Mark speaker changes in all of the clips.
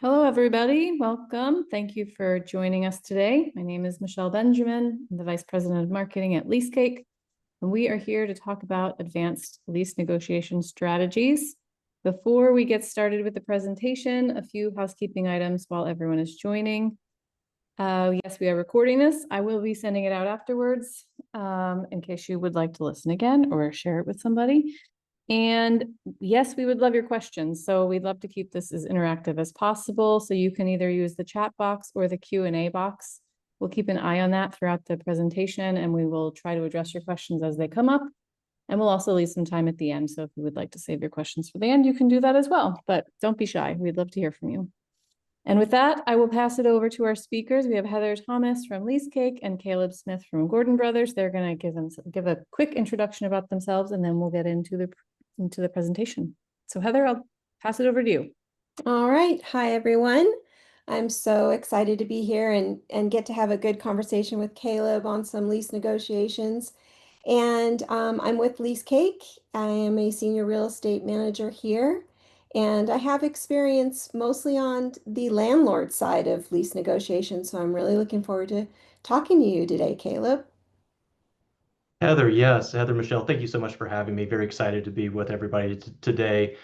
Speaker 1: Hello, everybody. Welcome. Thank you for joining us today. My name is Michelle Benjamin. I'm the Vice President of Marketing at Lease, and we are here to talk about advanced lease negotiation strategies. Before we get started with the presentation, a few housekeeping items while everyone is joining. Yes, we are recording this. I will be sending it out afterwards in case you would like to listen again or share it with somebody. And yes, we would love your questions. So we'd love to keep this as interactive as possible. So you can either use the chat box or the Q&A box. We'll keep an eye on that throughout the presentation, and we will try to address your questions as they come up. And we'll also leave some time at the end. So if you would like to save your questions for the end, you can do that as well. But don't be shy. We'd love to hear from you. And with that, I will pass it over to our speakers. We have Heather Thomas from Lease and Caleb Smith from Gordon Brothers. They're going to give a quick introduction about themselves, and then we'll get into the presentation. So Heather, I'll pass it over to you.
Speaker 2: All right. Hi, everyone. I'm so excited to be here and get to have a good conversation with Caleb on some lease negotiations. And I'm with Lease Cake. I am a senior real estate manager here, and I have experience mostly on the landlord side of lease negotiations. So I'm really looking forward to talking to you today, Caleb.
Speaker 3: Heather, yes, Heather, Michelle, thank you so much for having me. Very excited to be with everybody today.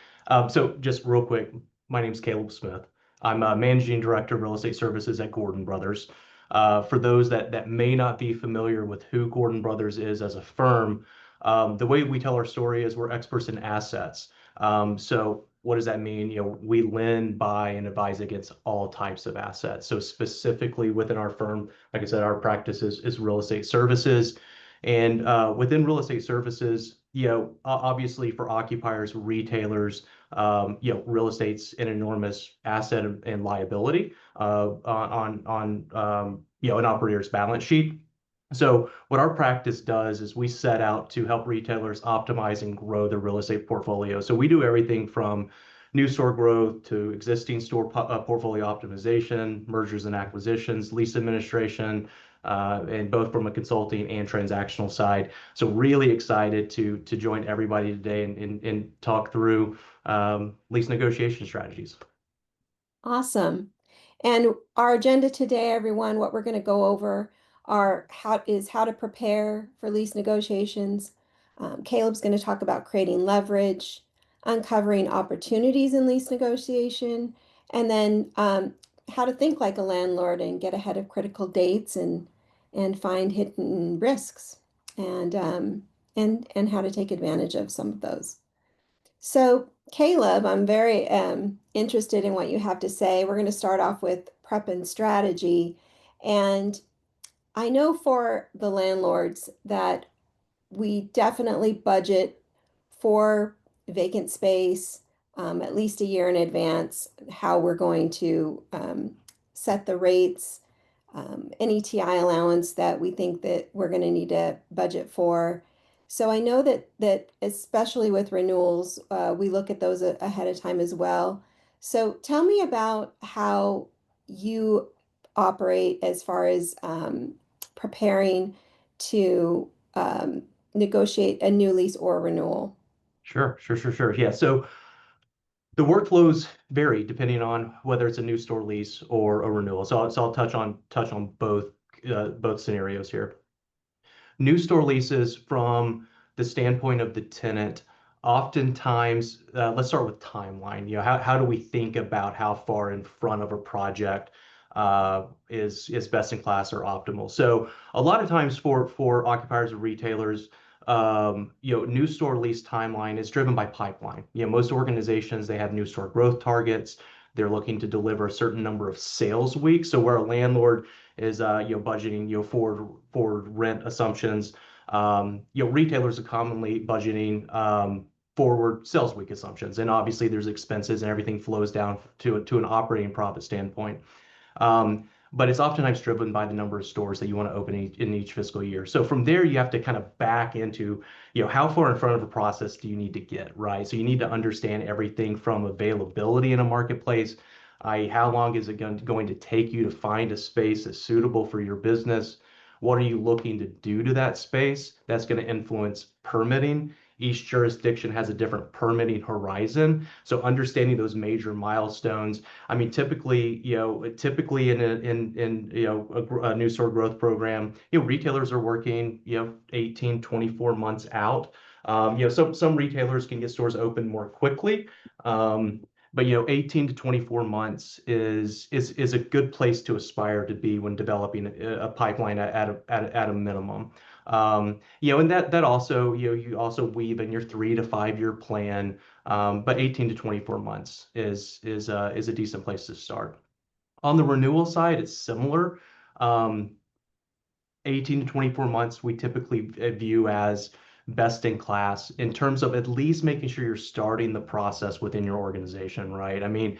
Speaker 3: So just real quick, my name is Caleb Smith. I'm a Managing Director of Real Estate Services at Gordon Brothers. For those that may not be familiar with who Gordon Brothers is as a firm, the way we tell our story is we're experts in assets. So what does that mean? We lend, buy, and advise against all types of assets. So specifically within our firm, like I said, our practice is real estate services. And within real estate services, obviously for occupiers, retailers, real estate's an enormous asset and liability on an operator's balance sheet. So what our practice does is we set out to help retailers optimize and grow their real estate portfolio. So we do everything from new store growth to existing store portfolio optimization, mergers and acquisitions, lease administration, and both from a consulting and transactional side. So really excited to join everybody today and talk through lease negotiation strategies.
Speaker 2: Awesome. And our agenda today, everyone, what we're going to go over how to prepare for lease negotiations. Caleb's going to talk about creating leverage, uncovering opportunities in lease negotiation, and then how to think like a landlord and get ahead of critical dates and find hidden risks and how to take advantage of some of those. So, Caleb, I'm very interested in what you have to say. We're going to start off with prep and strategy. And I know for the landlords that we definitely budget for vacant space at least a year in advance, how we're going to set the rates, any TI allowance that we think that we're going to need to budget for. So I know that especially with renewals, we look at those ahead of time as well. So tell me about how you operate as far as preparing to negotiate a new lease or renewal.
Speaker 3: Sure. Yeah. So the workflows vary depending on whether it's a new store lease or a renewal. So I'll touch on both scenarios here. New store leases from the standpoint of the tenant, oftentimes, let's start with timeline. How do we think about how far in front of a project is best in class or optimal? So a lot of times for occupiers or retailers, new store lease timeline is driven by pipeline. Most organizations, they have new store growth targets. They're looking to deliver a certain number of sales weeks. So where a landlord is budgeting forward rent assumptions, retailers are commonly budgeting forward sales week assumptions, and obviously there's expenses and everything flows down to an operating profit standpoint. But it's oftentimes driven by the number of stores that you want to open in each fiscal year. So from there, you have to kind of back into, how far in front of a process do you need to get, right? So you need to understand everything from availability in a marketplace, i.e., how long is it going to take you to find a space that's suitable for your business? What are you looking to do to that space? That's going to influence permitting Each jurisdiction has a different permitting horizon. So understanding those major milestones. I mean, typically in a new store growth program, retailers are working 18, 24 months out. Some retailers can get stores open more quickly. But 18 to 24 months is a good place to aspire to be when developing a pipeline at a minimum. And that also, you also weave in your 3 to 5 year plan. But 18 to 24 months is a decent place to start. On the renewal side, it's similar. Um, 18 to 24 months we typically view as best in class in terms of at least making sure you're starting the process within your organization, right? I mean,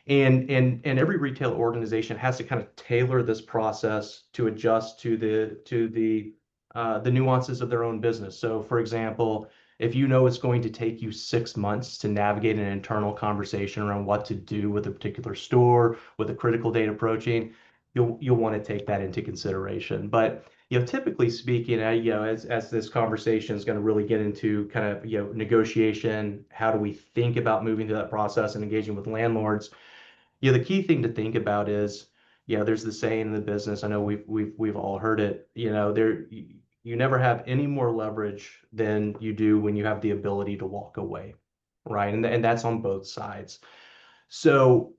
Speaker 3: and every retail organization has to kind of tailor this process to adjust to the nuances of their own business. So, for example, if you know it's going to take you 6 months to navigate an internal conversation around what to do with a particular store, with a critical date approaching, you'll want to take that into consideration. But typically speaking, as this conversation is going to really get into kind of negotiation, how do we think about moving through that process and engaging with landlords? The key thing to think about is, there's the saying in the business. I know we've all heard it. You never have any more leverage than you do when you have the ability to walk away, right? And that's on both sides. So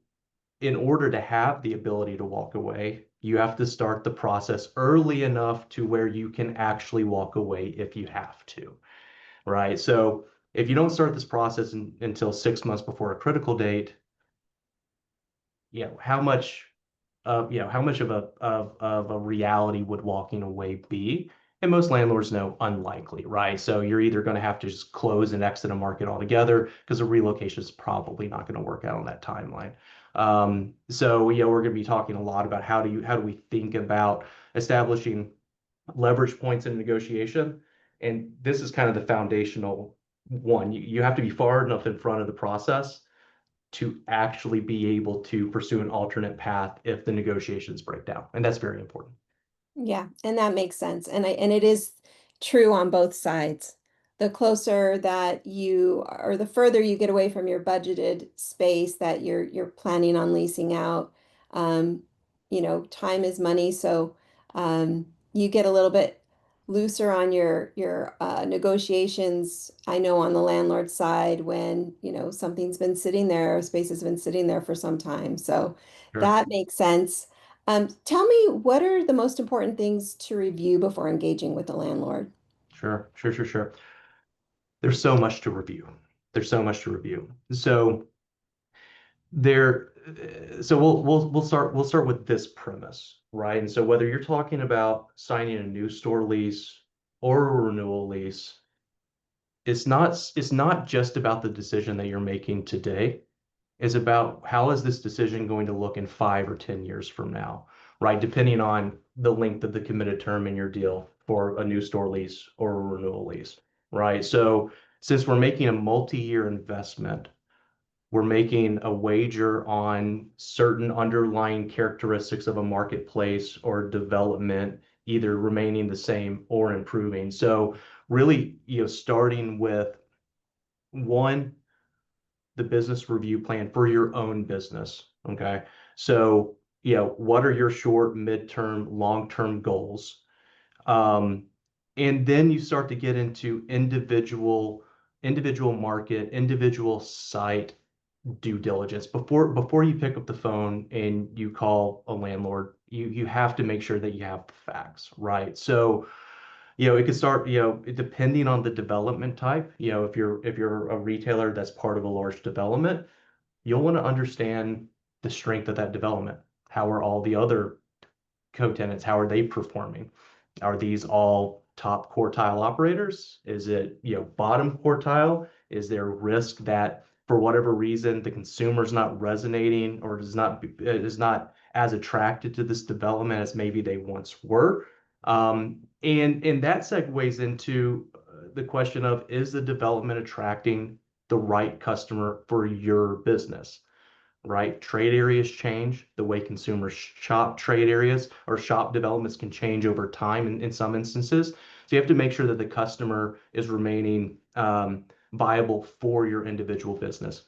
Speaker 3: in order to have the ability to walk away, you have to start the process early enough to where you can actually walk away if you have to, right? So if you don't start this process until 6 months before a critical date, how much of a reality would walking away be? And most landlords know unlikely, right? So you're either going to have to just close and exit a market altogether because a relocation is probably not going to work out on that timeline. We're going to be talking a lot about how do we think about establishing leverage points in negotiation, and this is kind of the foundational one. You have to be far enough in front of the process to actually be able to pursue an alternate path if the negotiations break down. And that's very important.
Speaker 2: Yeah, and that makes sense. And it is true on both sides. The closer that you or the further you get away from your budgeted space that you're planning on leasing out, um, time is money. So you get a little bit looser on your negotiations. I know on the landlord side when, something's been sitting there, space has been sitting there for some time. So
Speaker 3: Sure.
Speaker 2: that makes sense. Tell me, what are the most important things to review before engaging with the landlord?
Speaker 3: Sure. There's so much to review. There's so much to review. There, so we'll start with this premise, right? And so whether you're talking about signing a new store lease or a renewal lease, it's not just about the decision that you're making today. Is about how is this decision going to look in 5 or 10 years from now, right? Depending on the length of the committed term in your deal for a new store lease or a renewal lease, right? So since we're making a multi-year investment, we're making a wager on certain underlying characteristics of a marketplace or development, either remaining the same or improving. So really, starting with one, the business review plan for your own business. Okay. So, what are your short, midterm, long-term goals? Um, and then you start to get into individual market, individual site due diligence. Before you pick up the phone and you call a landlord, you have to make sure that you have the facts, right? So it could start, depending on the development type. If you're a retailer that's part of a large development, you'll want to understand the strength of that development. How are all the other co-tenants, how are they performing? Are these all top quartile operators? Is it, bottom quartile? Is there risk that for whatever reason the consumer's not resonating or is not as attracted to this development as maybe they once were? And that segues into the question of, is the development attracting the right customer for your business? Right? Trade areas change. The way consumers shop trade areas or shop developments can change over time in some instances. So you have to make sure that the customer is remaining viable for your individual business.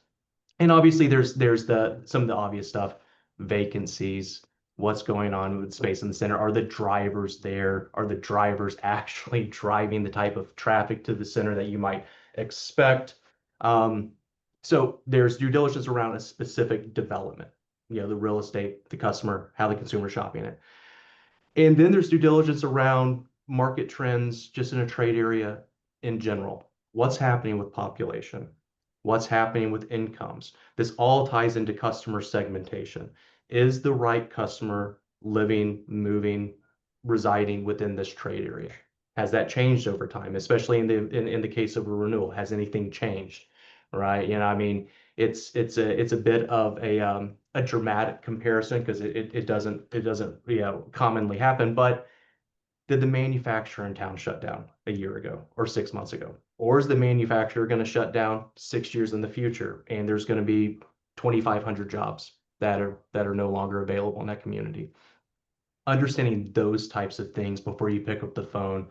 Speaker 3: And obviously there's some of the obvious stuff, vacancies, what's going on with space in the center. Are the drivers there? Are the drivers actually driving the type of traffic to the center that you might expect? Um, so there's due diligence around a specific development, the real estate, the customer, how the consumer shopping it. And then there's due diligence around market trends just in a trade area in general. What's happening with population? What's happening with incomes? This all ties into customer segmentation. Is the right customer living, moving, residing within this trade area? Has that changed over time, especially in the case of a renewal? Has anything changed? Right? I mean, it's a bit of a dramatic comparison because it doesn't commonly happen. But did the manufacturer in town shut down a year ago or 6 months ago? Or is the manufacturer going to shut down 6 years in the future and there's going to be 2,500 jobs that are no longer available in that community? Understanding those types of things before you pick up the phone,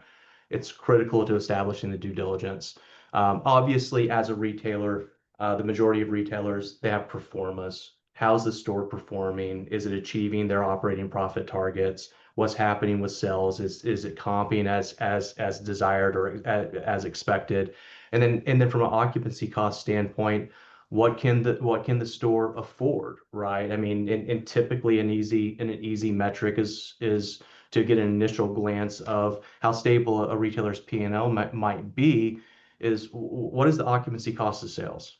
Speaker 3: it's critical to establishing the due diligence. Obviously, as a retailer, the majority of retailers, they have performas. How's the store performing? Is it achieving their operating profit targets? What's happening with sales? Is it comping as desired or as expected? And then from an occupancy cost standpoint, what can the store afford, right? I mean, and typically an easy metric is to get an initial glance of how stable a retailer's P&L might be is what is the occupancy cost of sales,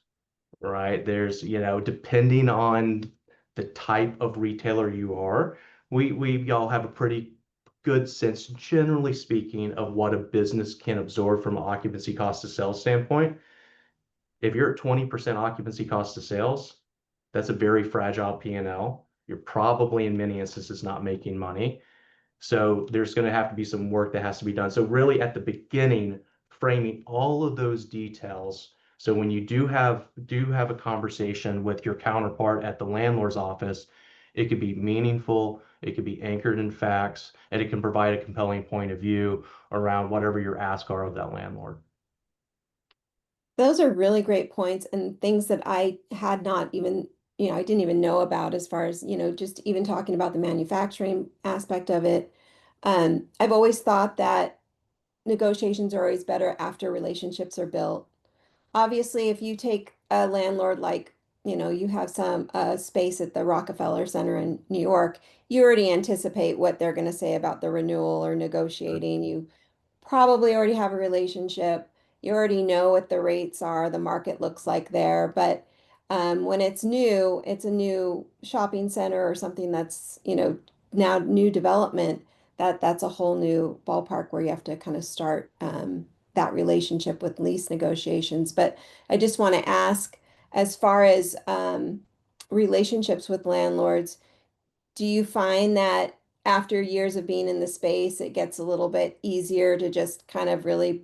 Speaker 3: right? There's, depending on the type of retailer you are, we all have a pretty good sense, generally speaking, of what a business can absorb from an occupancy cost of sales standpoint. If you're at 20% occupancy cost of sales, that's a very fragile P&L. You're probably in many instances not making money. So there's going to have to be some work that has to be done. So really at the beginning, framing all of those details. So when you do have a conversation with your counterpart at the landlord's office, it could be meaningful, it could be anchored in facts, and it can provide a compelling point of view around whatever your ask are of that landlord.
Speaker 2: Those are really great points and things that I had not even, I didn't even know about as far as, just even talking about the manufacturing aspect of it. I've always thought that negotiations are always better after relationships are built. Obviously, if you take a landlord like, you have some space at the Rockefeller Center in New York, you already anticipate what they're going to say about the renewal or negotiating. You probably already have a relationship. You already know what the rates are, the market looks like there. But when it's new, it's a new shopping center or something that's, now new development, that's a whole new ballpark where you have to kind of start that relationship with lease negotiations. But I just want to ask, as far as relationships with landlords, do you find that after years of being in the space, it gets a little bit easier to just kind of really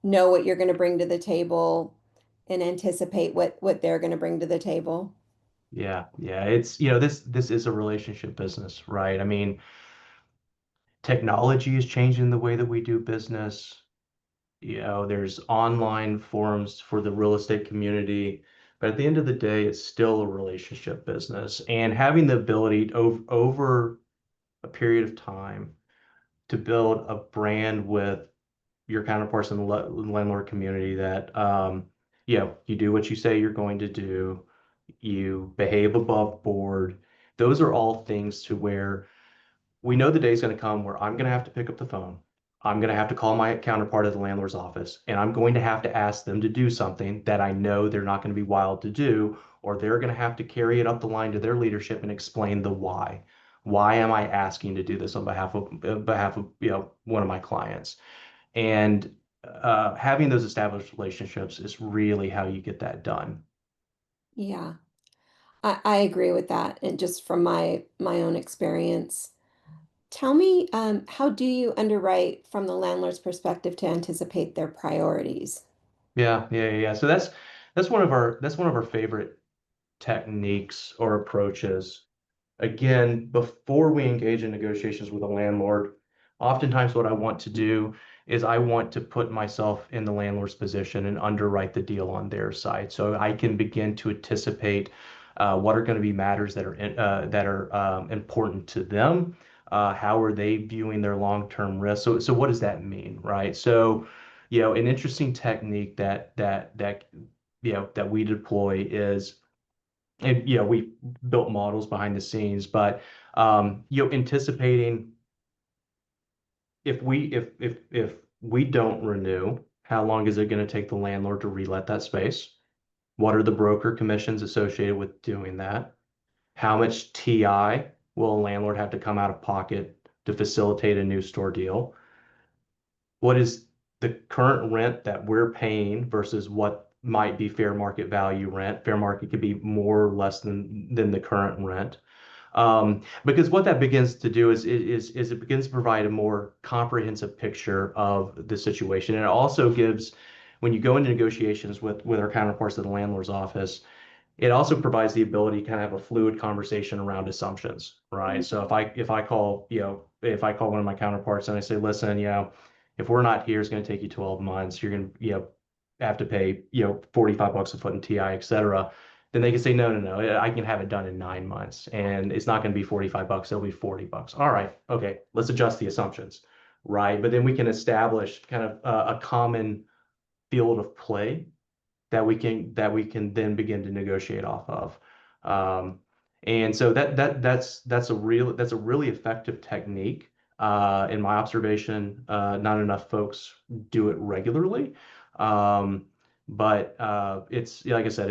Speaker 2: know what you're going to bring to the table and anticipate what they're going to bring to the table?
Speaker 3: Yeah. It's, this is a relationship business, right? I mean, technology is changing the way that we do business. There's online forums for the real estate community, but at the end of the day, it's still a relationship business. And having the ability over a period of time to build a brand with your counterparts in the landlord community that, you do what you say you're going to do, you behave above board. Those are all things to where we know the day is going to come where I'm going to have to pick up the phone. I'm going to have to call my counterpart at the landlord's office, and I'm going to have to ask them to do something that I know they're not going to be wild to do, or they're going to have to carry it up the line to their leadership and explain the why. Why am I asking to do this on behalf of one of my clients? And having those established relationships is really how you get that done.
Speaker 2: Yeah, I agree with that. And just from my own experience, tell me, how do you underwrite from the landlord's perspective to anticipate their priorities?
Speaker 3: Yeah. So that's one of our favorite techniques or approaches. Again, before we engage in negotiations with a landlord, Oftentimes what I want to do is I want to put myself in the landlord's position and underwrite the deal on their side, so I can begin to anticipate what are going to be matters that are important to them. How are they viewing their long-term risk? So what does that mean, right? So, an interesting technique that we deploy is, and we built models behind the scenes, but anticipating if we don't renew, how long is it going to take the landlord to relet that space? What are the broker commissions associated with doing that? How much TI will a landlord have to come out of pocket to facilitate a new store deal? What is the current rent that we're paying versus what might be fair market value rent? Fair market could be more or less than the current rent. Because what that begins to do is it begins to provide a more comprehensive picture of the situation. And it also gives, when you go into negotiations with our counterparts at the landlord's office, it also provides the ability to kind of have a fluid conversation around assumptions, right? So if I call, one of my counterparts and I say, listen, if we're not here, it's going to take you 12 months. You're going to, have to pay, $45 a foot in TI, et cetera. Then they can say, no, no, no, I can have it done in 9 months, and it's not going to be $45. It'll be $40. All right, okay, let's adjust the assumptions, right? But then we can establish kind of a common field of play that we can then begin to negotiate off of. And so that's a really effective technique. In my observation, not enough folks do it regularly. But it's, like I said,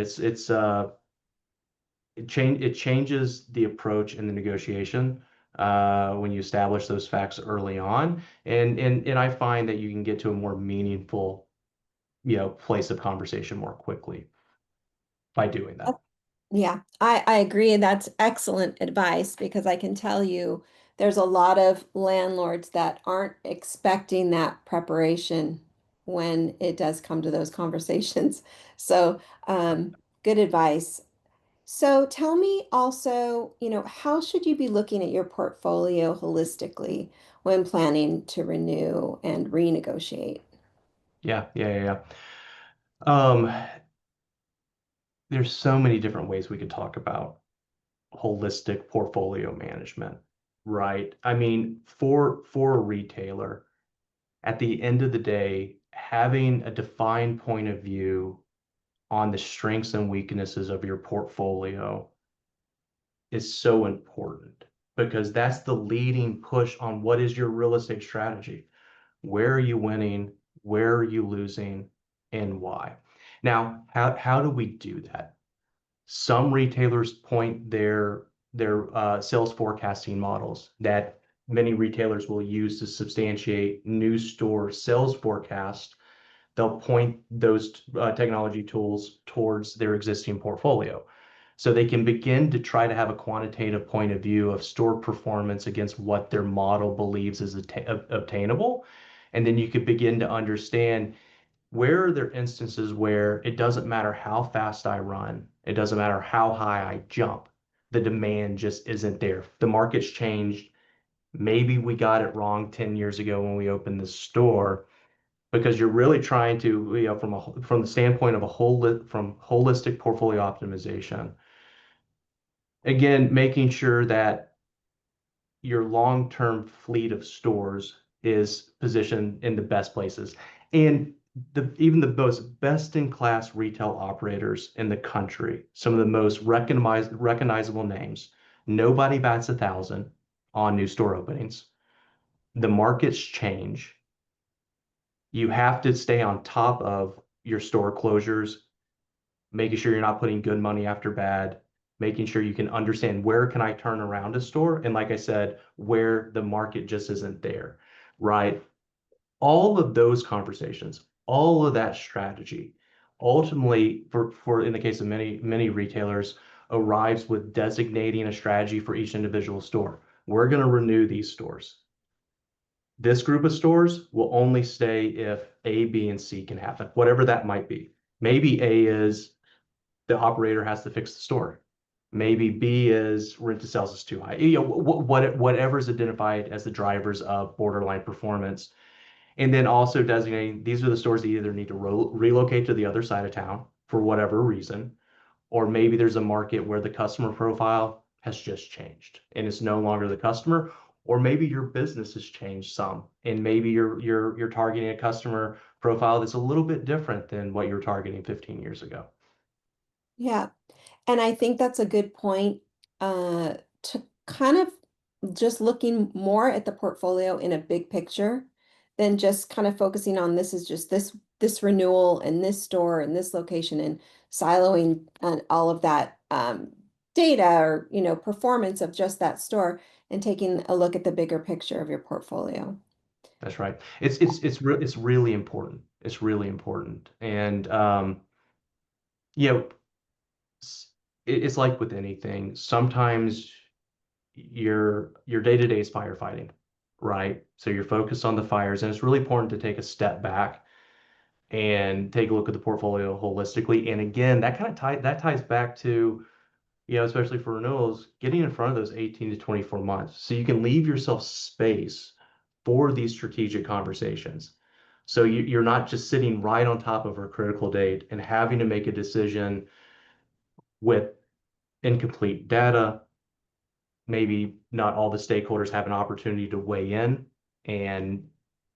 Speaker 3: it changes the approach in the negotiation when you establish those facts early on, and I find that you can get to a more meaningful place of conversation more quickly by doing that.
Speaker 2: Yeah, I agree. That's excellent advice because I can tell you there's a lot of landlords that aren't expecting that preparation when it does come to those conversations. So, good advice. So tell me also, how should you be looking at your portfolio holistically when planning to renew and renegotiate?
Speaker 3: Yeah, yeah, yeah, yeah. There's so many different ways we could talk about holistic portfolio management, right? I mean, for a retailer, at the end of the day, having a defined point of view on the strengths and weaknesses of your portfolio is so important, because that's the leading push on what is your real estate strategy. Where are you winning? Where are you losing? And why? Now, how do we do that? Some retailers point their sales forecasting models that many retailers will use to substantiate new store sales forecast. They'll point those technology tools towards their existing portfolio, so they can begin to try to have a quantitative point of view of store performance against what their model believes is obtainable. And then you could begin to understand, where are there instances where it doesn't matter how fast I run, it doesn't matter how high I jump, the demand just isn't there. The market's changed. Maybe we got it wrong 10 years ago when we opened the store, because you're really trying to, from the standpoint of from holistic portfolio optimization, again, making sure that your long-term fleet of stores is positioned in the best places. And even the most best-in-class retail operators in the country, some of the most recognizable names, nobody bats 1,000 on new store openings. The markets change. You have to stay on top of your store closures, making sure you're not putting good money after bad, making sure you can understand, where can I turn around a store? And like I said, where the market just isn't there, right? All of those conversations, all of that strategy, ultimately, for in the case of many retailers, arrives with designating a strategy for each individual store. We're going to renew these stores. This group of stores will only stay if A, B, and C can happen, whatever that might be. Maybe A is the operator has to fix the store. Maybe B is rent to sales is too high. Whatever is identified as the drivers of borderline performance. And then also designating these are the stores that either need to relocate to the other side of town for whatever reason, or maybe there's a market where the customer profile has just changed and it's no longer the customer, or maybe your business has changed some, and maybe you're targeting a customer profile that's a little bit different than what you were targeting 15 years ago.
Speaker 2: Yeah. And I think that's a good point, to kind of just looking more at the portfolio in a big picture than just kind of focusing on this is just this renewal and this store and this location and siloing all of that data or performance of just that store and taking a look at the bigger picture of your portfolio.
Speaker 3: That's right. It's really important. It's really important. And you know, it's like with anything. Sometimes your day-to-day is firefighting, right? So you're focused on the fires, and it's really important to take a step back and take a look at the portfolio holistically. And again, that ties back to, especially for renewals, getting in front of those 18 to 24 months so you can leave yourself space for these strategic conversations. So you're not just sitting right on top of a critical date and having to make a decision with incomplete data. Maybe not all the stakeholders have an opportunity to weigh in, and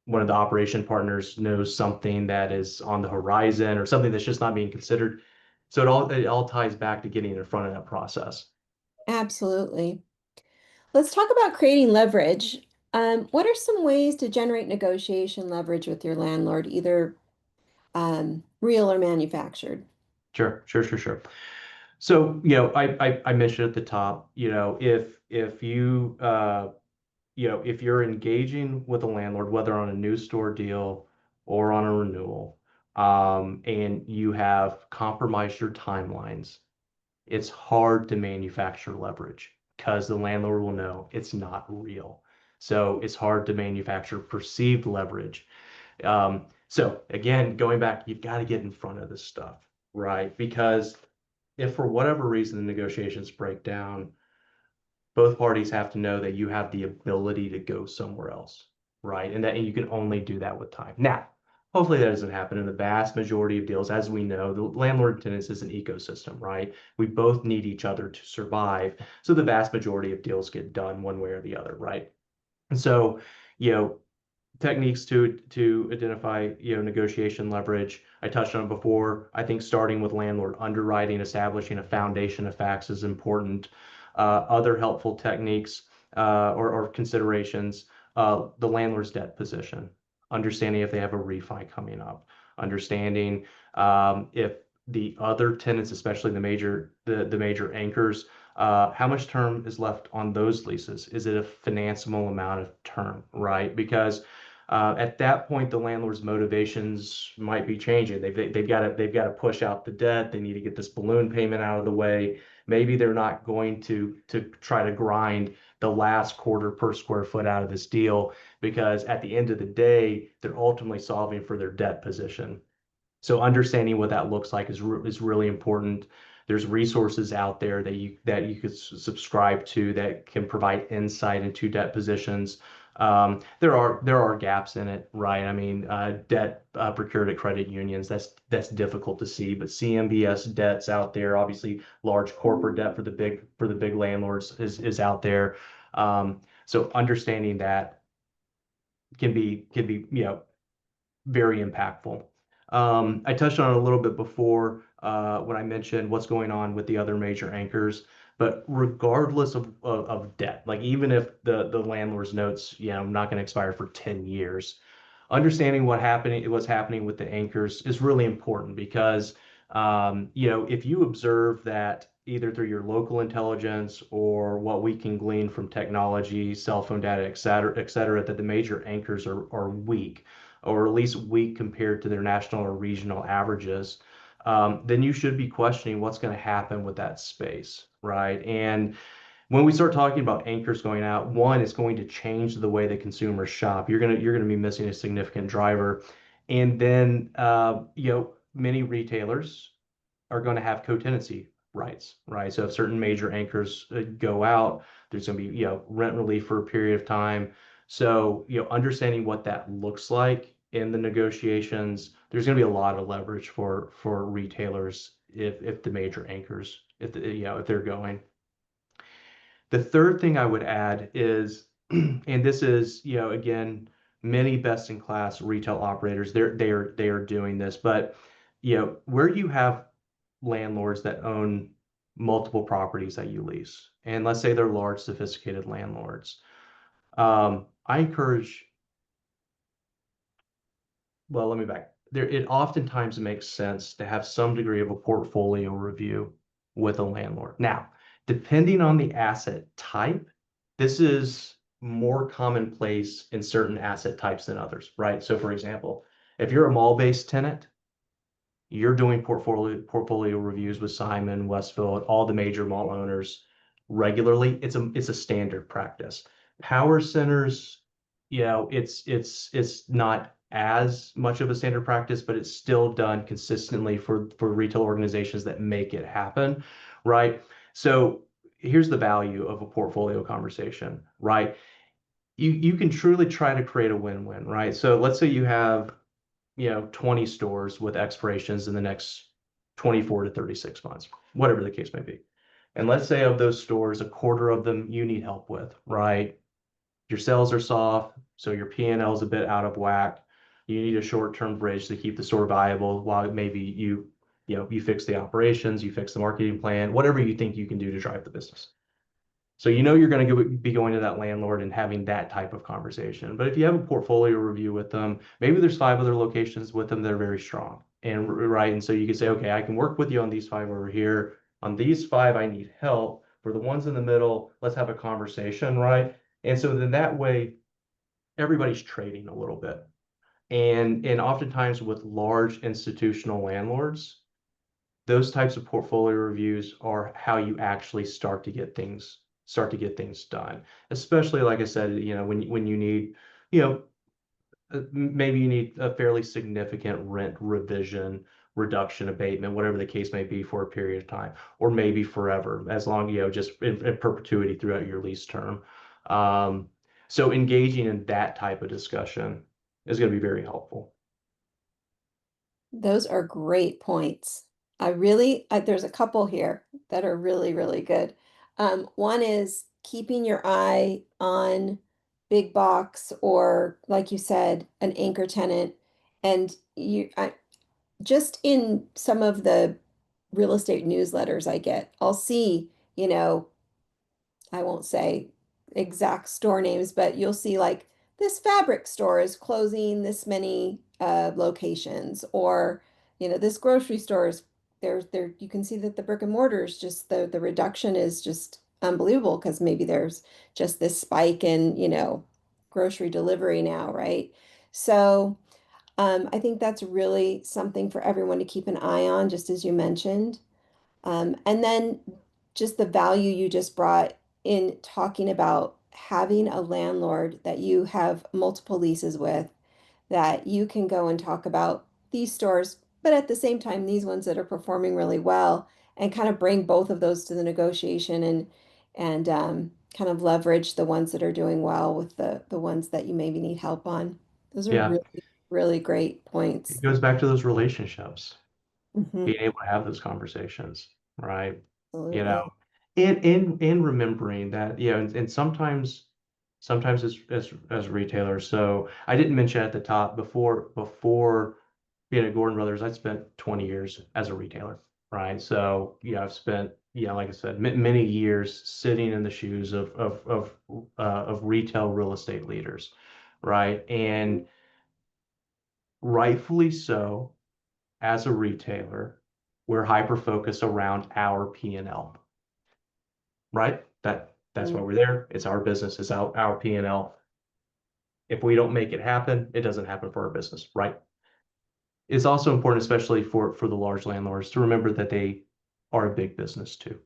Speaker 3: one of the operation partners knows something that is on the horizon or something that's just not being considered. So it all ties back to getting in front of that process.
Speaker 2: Absolutely. Let's talk about creating leverage. What are some ways to generate negotiation leverage with your landlord, either real or manufactured?
Speaker 3: Sure, sure, sure, sure. So, I mentioned at the top, if if you're engaging with a landlord, whether on a new store deal or on a renewal, and you have compromised your timelines, it's hard to manufacture leverage because the landlord will know it's not real. So it's hard to manufacture perceived leverage. So again, going back, you've got to get in front of this stuff, right? Because if for whatever reason the negotiations break down, both parties have to know that you have the ability to go somewhere else, right? And you can only do that with time. Now, hopefully that doesn't happen in the vast majority of deals. As we know, the landlord tenants is an ecosystem, right? We both need each other to survive. So the vast majority of deals get done one way or the other, right? And so, you know, techniques to identify negotiation leverage. I touched on it before. I think starting with landlord underwriting, establishing a foundation of facts is important. Other helpful techniques or considerations, the landlord's debt position, understanding if they have a refi coming up, understanding if the other tenants, especially the major anchors, how much term is left on those leases? Is it a financeable amount of term, right? Because at that point, the landlord's motivations might be changing. They've got to push out the debt. They need to get this balloon payment out of the way. Maybe they're not going to try to grind the last quarter per square foot out of this deal, because at the end of the day, they're ultimately solving for their debt position. So understanding what that looks like is really important. There's resources out there that you could subscribe to that can provide insight into debt positions. There are gaps in it, right? I mean, debt procured at credit unions, that's difficult to see, but CMBS debts out there, obviously large corporate debt for the big landlords is out there. So understanding that can be very impactful. I touched on it a little bit before when I mentioned what's going on with the other major anchors. But regardless of debt, like even if the landlord's notes, not going to expire for 10 years, understanding what's happening with the anchors is really important because if you observe that either through your local intelligence or what we can glean from technology, cell phone data, et cetera, that the major anchors are weak, or at least weak compared to their national or regional averages, then you should be questioning what's going to happen with that space, right? And when we start talking about anchors going out, one, it's going to change the way that consumers shop. You're gonna be missing a significant driver, and then many retailers are going to have co-tenancy rights, right? So if certain major anchors go out, there's going to be, rent relief for a period of time. So, understanding what that looks like in the negotiations, there's going to be a lot of leverage for retailers if the major anchors, if they're going. The third thing I would add is, and this is, again, many best-in-class retail operators, they are doing this, but where you have landlords that own multiple properties that you lease, and let's say they're large, sophisticated landlords, I encourage, well, let me back. It oftentimes makes sense to have some degree of a portfolio review with a landlord. Now, depending on the asset type, this is more commonplace in certain asset types than others, right? So for example, if you're a mall-based tenant, you're doing portfolio reviews with Simon, Westfield, all the major mall owners regularly. It's a standard practice. Power centers, it's not as much of a standard practice, but it's still done consistently for retail organizations that make it happen, right? So here's the value of a portfolio conversation, right? You can truly try to create a win-win, right? So let's say you have 20 stores with expirations in the next 24 to 36 months, whatever the case may be. And let's say of those stores, a quarter of them you need help with, right? Your sales are soft, so your P&L is a bit out of whack. You need a short-term bridge to keep the store viable while maybe you fix the operations, you fix the marketing plan, whatever you think you can do to drive the business. So you're going to be going to that landlord and having that type of conversation. But if you have a portfolio review with them, maybe there's 5 other locations with them that are very strong. And right, and so you can say, okay, I can work with you on these 5 over here. On these 5, I need help. For the ones in the middle, let's have a conversation, right? And so then that way, everybody's trading a little bit. And oftentimes with large institutional landlords, those types of portfolio reviews are how you actually start to get things done. Especially, like I said, when you need, maybe you need a fairly significant rent revision, reduction, abatement, whatever the case may be for a period of time, or maybe forever, as long, just in perpetuity throughout your lease term. So engaging in that type of discussion is going to be very helpful.
Speaker 2: Those are great points. There's a couple here that are really, really good. One is keeping your eye on big box or, like you said, an anchor tenant. And just in some of the real estate newsletters I get, I'll see, I won't say exact store names, but you'll see like this fabric store is closing this many locations, or this grocery store is there. You can see that the brick and mortar is just the reduction is just unbelievable because maybe there's just this spike in grocery delivery now, right? So I think that's really something for everyone to keep an eye on, just as you mentioned. And then just the value you just brought in talking about having a landlord that you have multiple leases with, that you can go and talk about these stores, but at the same time, these ones that are performing really well, and kind of bring both of those to the negotiation, and kind of leverage the ones that are doing well with the ones that you maybe need help on. Those are
Speaker 3: Yeah,
Speaker 2: really, really great
Speaker 3: it
Speaker 2: points.
Speaker 3: goes back to those relationships.
Speaker 2: Hmm.
Speaker 3: Being able to have those conversations, right? You know,
Speaker 2: Absolutely.
Speaker 3: and remembering that, and sometimes as retailers. So I didn't mention at the top before being at Gordon Brothers, I spent 20 years as a retailer, right? So I've spent, like I said, many years sitting in the shoes of retail real estate leaders, right? And rightfully so, as a retailer, we're hyper focused around our P&L, right? That's why we're there. It's our business. It's our P&L. If we don't make it happen, it doesn't happen for our business, right? It's also important, especially for the large landlords, to remember that they are a big business too,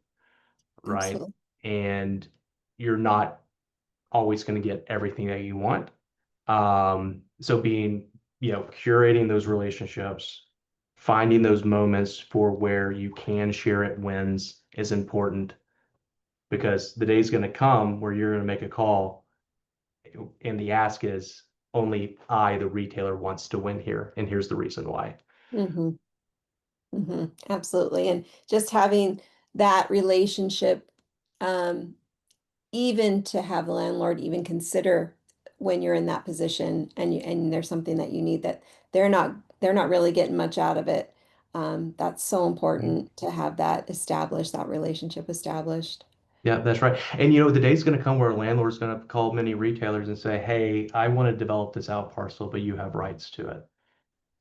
Speaker 3: right?
Speaker 2: Absolutely.
Speaker 3: And you're not always going to get everything that you want. So curating those relationships, finding those moments for where you can share it wins is important, because the day's going to come where you're going to make a call and the ask is, only I, the retailer, wants to win here, and here's the reason why.
Speaker 2: Mm-hmm. Mm-hmm. Absolutely. And just having that relationship, um, even to have the landlord even consider when you're in that position and there's something that you need that they're not really getting much out of it. That's so important to have that established, that relationship established.
Speaker 3: Yeah, that's right. And you know, the day's going to come where a landlord's going to call many retailers and say, "Hey, I want to develop this out parcel, but you have rights to it."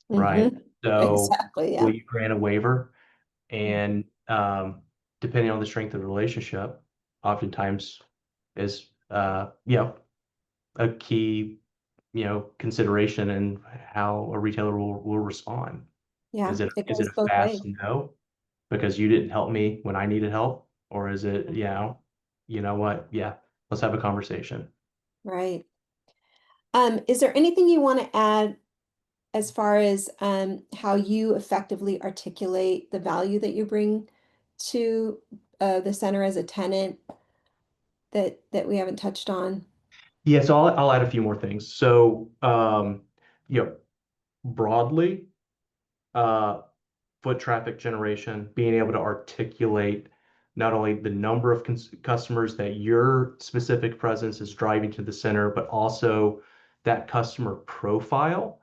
Speaker 3: Right.
Speaker 2: Hmm.
Speaker 3: So
Speaker 2: Exactly.
Speaker 3: will
Speaker 2: Yeah.
Speaker 3: you grant a waiver? And depending on the strength of the relationship, oftentimes is a key consideration in how a retailer will respond.
Speaker 2: Yeah.
Speaker 3: Is it
Speaker 2: It
Speaker 3: is it
Speaker 2: goes
Speaker 3: a
Speaker 2: both
Speaker 3: fast
Speaker 2: ways.
Speaker 3: no because you didn't help me when I needed help, or is it you know what? Yeah, let's have a conversation.
Speaker 2: Right. Is there anything you want to add as far as how you effectively articulate the value that you bring to the center as a tenant that we haven't touched on?
Speaker 3: Yeah, so I'll add a few more things. So you know, broadly, uh, foot traffic generation, being able to articulate not only the number of customers that your specific presence is driving to the center, but also that customer profile.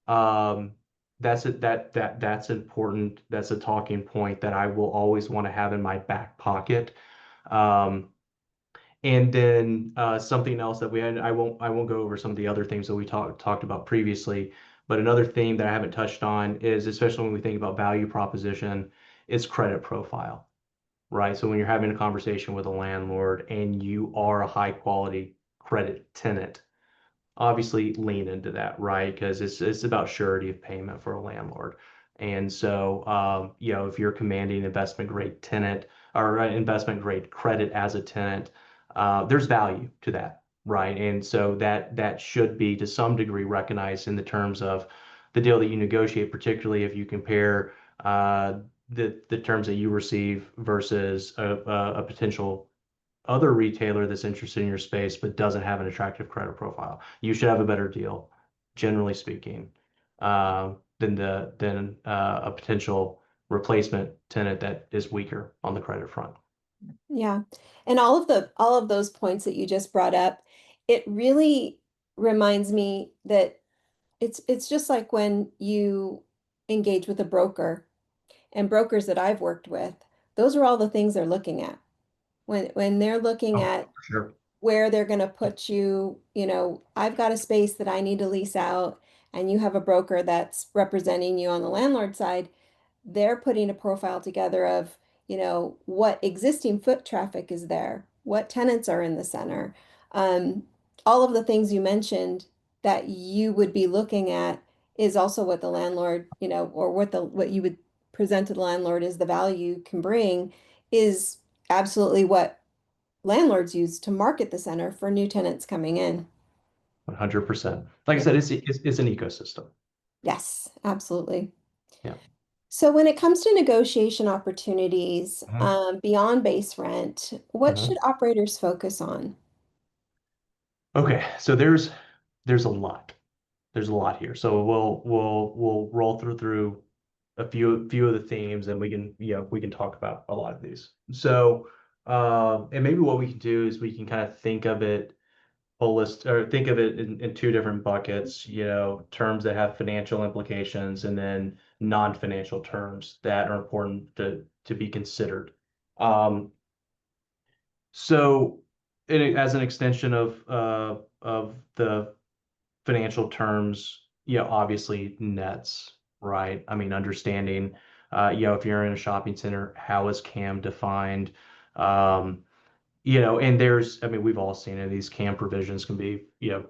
Speaker 3: Um, that's important. That's a talking point that I will always want to have in my back pocket. Um, and then something else that I won't go over some of the other things that we talked about previously, but another theme that I haven't touched on is, especially when we think about value proposition, is credit profile, right? So when you're having a conversation with a landlord and you are a high quality credit tenant, obviously lean into that, right? Because it's about surety of payment for a landlord. And so, if you're commanding investment grade tenant or investment grade credit as a tenant, there's value to that, right? And so that should be to some degree recognized in the terms of the deal that you negotiate, particularly if you compare the terms that you receive versus a potential other retailer that's interested in your space but doesn't have an attractive credit profile. You should have a better deal, generally speaking, than a potential replacement tenant that is weaker on the credit front.
Speaker 2: Yeah. And all of those points that you just brought up, it really reminds me that it's just like when you engage with a broker and brokers that I've worked with, those are all the things they're looking at. When they're looking
Speaker 3: Oh,
Speaker 2: at
Speaker 3: for sure.
Speaker 2: where they're going to put you, I've got a space that I need to lease out, and you have a broker that's representing you on the landlord side, they're putting a profile together of, what existing foot traffic is there, what tenants are in the center, um, all of the things you mentioned that you would be looking at is also what the landlord, or what you would present to the landlord is the value you can bring is absolutely what landlords use to market the center for new tenants coming in.
Speaker 3: 100%. Like I
Speaker 2: Yeah.
Speaker 3: said, it's an ecosystem.
Speaker 2: Yes, absolutely.
Speaker 3: Yeah.
Speaker 2: So when it comes to negotiation opportunities,
Speaker 3: Mhm.
Speaker 2: beyond base rent, what should
Speaker 3: Mhm.
Speaker 2: operators focus on?
Speaker 3: Okay, so there's a lot. There's a lot here. So we'll roll through a few of the themes, and we can talk about a lot of these. So and maybe what we can do is we can kind of think of it think of it in two different buckets, terms that have financial implications and then non-financial terms that are important to be considered. Um, so as an extension of the financial terms, obviously nets, right? I mean, understanding, if you're in a shopping center, how is CAM defined? Um, and I mean, we've all seen it. These CAM provisions can be,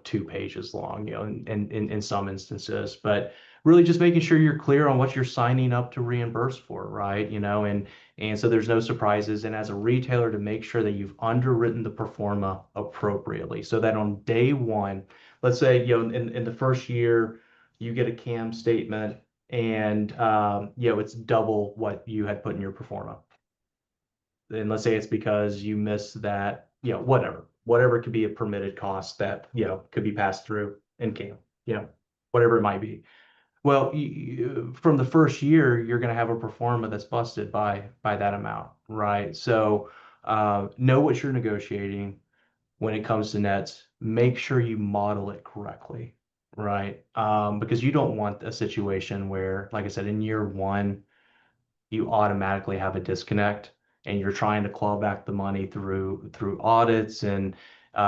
Speaker 3: 2 pages long, in some instances, but really just making sure you're clear on what you're signing up to reimburse for, right? And so there's no surprises. And as a retailer, to make sure that you've underwritten the performa appropriately so that on day one, let's say, in the first year, you get a CAM statement. and it's double what you had put in your pro forma. And let's say it's because you missed that, whatever could be a permitted cost that, could be passed through and whatever it might be. Well, from the first year, you're going to have a pro forma that's busted by that amount, right? So know what you're negotiating when it comes to nets. Make sure you model it correctly, right? Because you don't want a situation where, like I said, in year one, you automatically have a disconnect and you're trying to claw back the money through audits and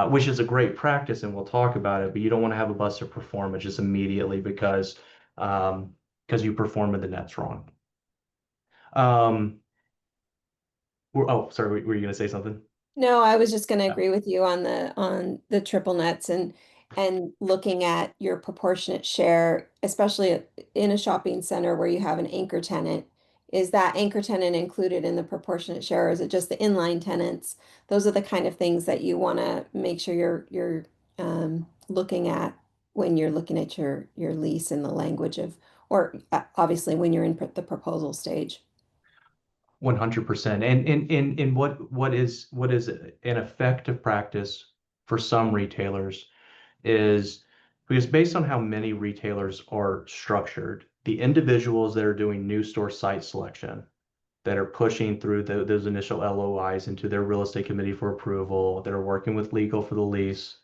Speaker 3: which is a great practice and we'll talk about it, but you don't want to have a busted performance just immediately because you performed the nets wrong. Oh, sorry, were you going to say something?
Speaker 2: No, I was just going to
Speaker 3: Yeah.
Speaker 2: agree with you on the triple nets and looking at your proportionate share, especially in a shopping center where you have an anchor tenant. Is that anchor tenant included in the proportionate share, or is it just the inline tenants? Those are the kind of things that you want to make sure you're looking at when you're looking at your lease in the language of, or obviously when you're in the proposal stage.
Speaker 3: 100%. And what is an effective practice for some retailers is because based on how many retailers are structured, the individuals that are doing new store site selection, that are pushing through those initial LOIs into their real estate committee for approval, that are working with legal for the lease,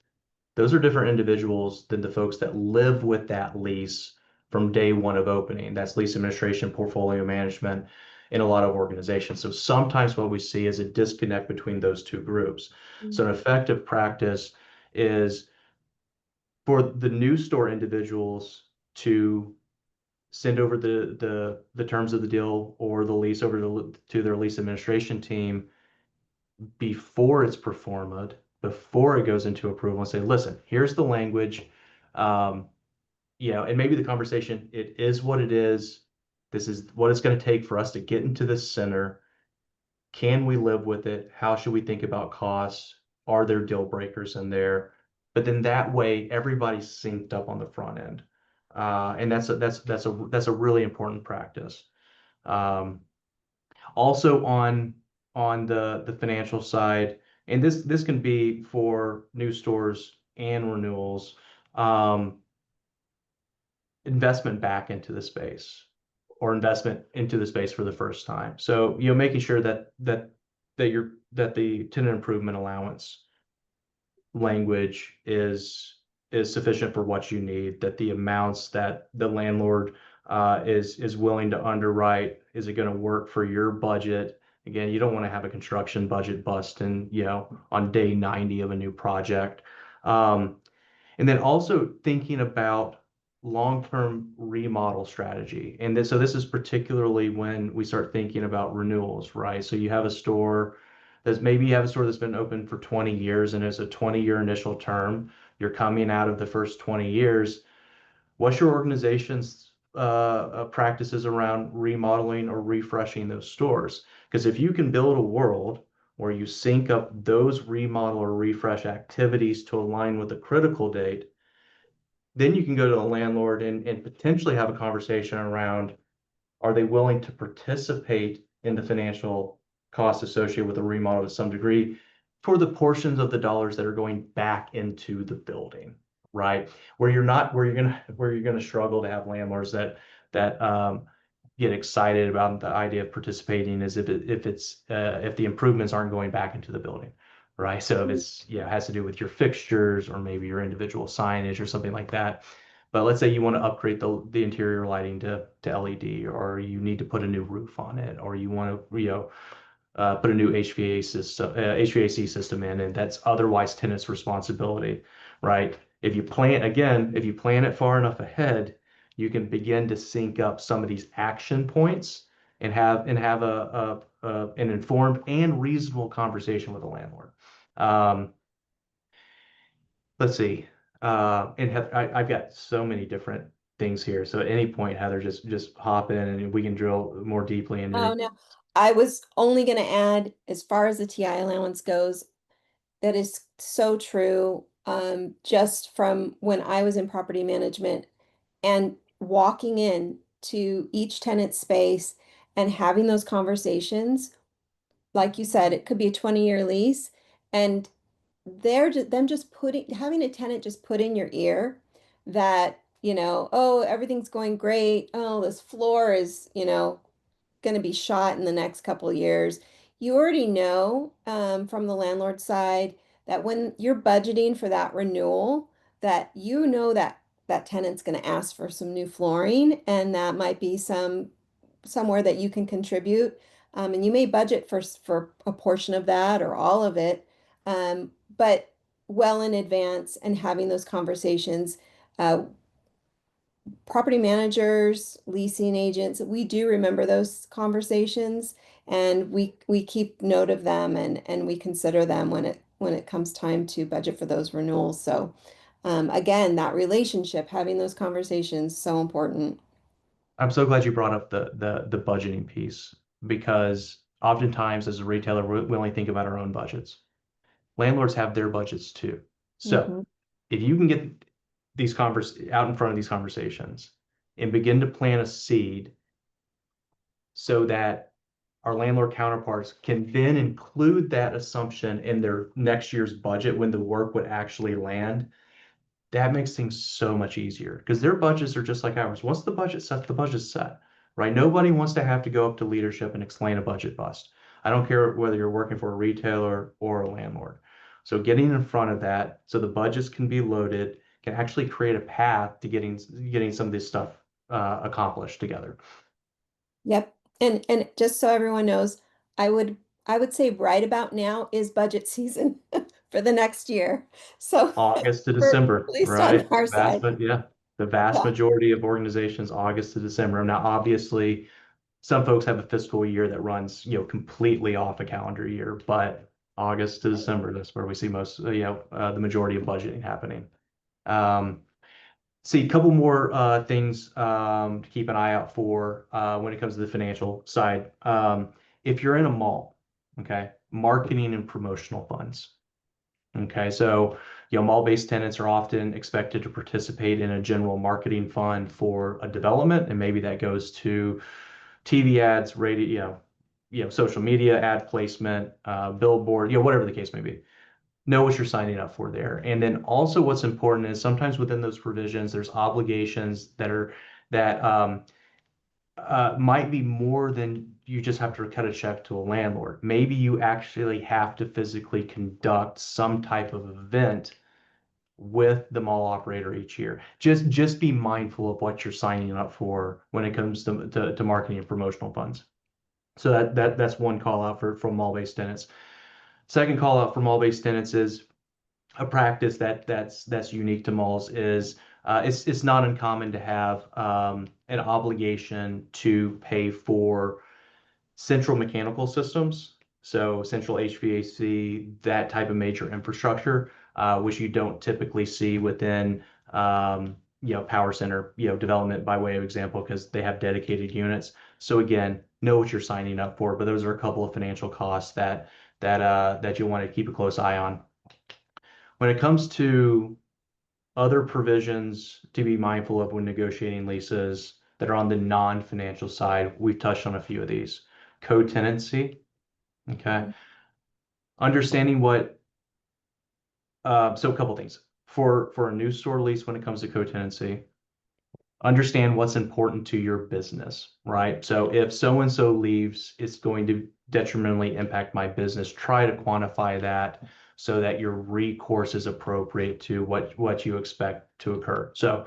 Speaker 3: those are different individuals than the folks that live with that lease from day one of opening. That's lease administration, portfolio management in a lot of organizations. So sometimes what we see is a disconnect between those two groups. So an effective practice is for the new store individuals to send over the terms of the deal or the lease over to their lease administration team before it's performed, before it goes into approval, and say, listen, here's the language. Um, and maybe the conversation, it is what it is. This is what it's going to take for us to get into this center. Can we live with it? How should we think about costs? Are there deal breakers in there? But then that way, everybody's synced up on the front end, and that's a really important practice. Um, Also on the financial side, and this can be for new stores and renewals, um, investment back into the space or investment into the space for the first time. So, making sure that the tenant improvement allowance language is sufficient for what you need, that the amounts that the landlord is willing to underwrite, is it going to work for your budget? Again, you don't want to have a construction budget bust and on day 90 of a new project. And then also thinking about long-term remodel strategy. And this is particularly when we start thinking about renewals, right? So you have a store maybe you have a store that's been open for 20 years and it's a 20-year initial term. You're coming out of the first 20 years. What's your organization's practices around remodeling or refreshing those stores? Because if you can build a world where you sync up those remodel or refresh activities to align with the critical date, then you can go to the landlord and potentially have a conversation around, are they willing to participate in the financial costs associated with a remodel to some degree for the portions of the dollars that are going back into the building, right? Where you're gonna struggle to have landlords that get excited about the idea of participating is if the improvements aren't going back into the building, right? So if it's has to do with your fixtures or maybe your individual signage or something like that. But let's say you want to upgrade the interior lighting to LED, or you need to put a new roof on it, or you want to put a new HVAC system in, and that's otherwise tenant's responsibility, right? If you plan it far enough ahead, you can begin to sync up some of these action points and have an informed and reasonable conversation with the landlord. Um, let's see. And I've got so many different things here. So at any point, Heather, just hop in and we can drill more deeply into
Speaker 2: Oh,
Speaker 3: it.
Speaker 2: no. I was only going to add, as far as the TI allowance goes, that is so true. Just from when I was in property management and walking in to each tenant space and having those conversations. Like you said, it could be a 20-year lease, and them just having a tenant just put in your ear that, oh, everything's going great. Oh, this floor is, going to be shot in the next couple of years. You already know from the landlord side that when you're budgeting for that renewal, that that tenant's going to ask for some new flooring, and that might be somewhere that you can contribute. And you may budget for a portion of that or all of it, but well in advance and having those conversations. Property managers, leasing agents, we do remember those conversations, and we keep note of them, and we consider them when it comes time to budget for those renewals. So again, that relationship, having those conversations, so important.
Speaker 3: I'm so glad you brought up the budgeting piece, because oftentimes as a retailer, we only think about our own budgets. Landlords have their budgets too. So
Speaker 2: Mhm.
Speaker 3: if you can get these out in front of these conversations and begin to plant a seed so that our landlord counterparts can then include that assumption in their next year's budget when the work would actually land, that makes things so much easier, because their budgets are just like ours. Once the budget's set, the budget's set, right? Nobody wants to have to go up to leadership and explain a budget bust. I don't care whether you're working for a retailer or a landlord. So getting in front of that so the budgets can be loaded can actually create a path to getting some of this stuff accomplished together.
Speaker 2: Yep. And just so everyone knows, I would I would say right about now is budget season for the next year. So
Speaker 3: August to
Speaker 2: for
Speaker 3: December,
Speaker 2: at least on
Speaker 3: right?
Speaker 2: our side.
Speaker 3: Yeah, the vast
Speaker 2: Yeah.
Speaker 3: majority of organizations, August to December. Now, obviously, some folks have a fiscal year that runs, completely off a calendar year, but August to December, that's where we see most, the majority of budgeting happening. Um, See, a couple more things to keep an eye out for when it comes to the financial side. If you're in a mall, okay, marketing and promotional funds. Okay, so mall-based tenants are often expected to participate in a general marketing fund for a development, and maybe that goes to TV ads, radio, social media ad placement, billboard, whatever the case may be. Know what you're signing up for there. And then also what's important is sometimes within those provisions, there's obligations that might be more than you just have to cut a check to a landlord. Maybe you actually have to physically conduct some type of event with the mall operator each year. Just be mindful of what you're signing up for when it comes to marketing and promotional funds. So that's one call out for mall-based tenants. Second call out for mall-based tenants is a practice that's unique to malls is it's not uncommon to have an obligation to pay for central mechanical systems, so central HVAC, that type of major infrastructure, which you don't typically see within power center development by way of example, because they have dedicated units. So again, know what you're signing up for, but those are a couple of financial costs that you'll want to keep a close eye on. When it comes to other provisions to be mindful of when negotiating leases that are on the non-financial side, we've touched on a few of these. Co-tenancy, okay? Understanding so a couple things. For a new store lease, when it comes to co-tenancy, understand what's important to your business, right? So if so-and-so leaves, it's going to detrimentally impact my business. Try to quantify that so that your recourse is appropriate to what you expect to occur. So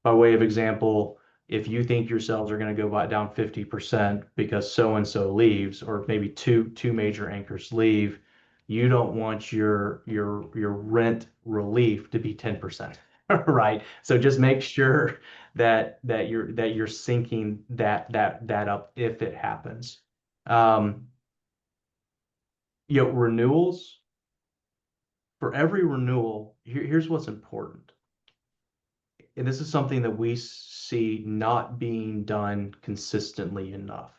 Speaker 3: by way of example, if you think your sales are going to go down 50% because so-and-so leaves, or maybe two major anchors leave, you don't want your rent relief to be 10%, right? So just make sure that you're syncing that up if it happens. Renewals, for every renewal, here's what's important. And this is something that we see not being done consistently enough.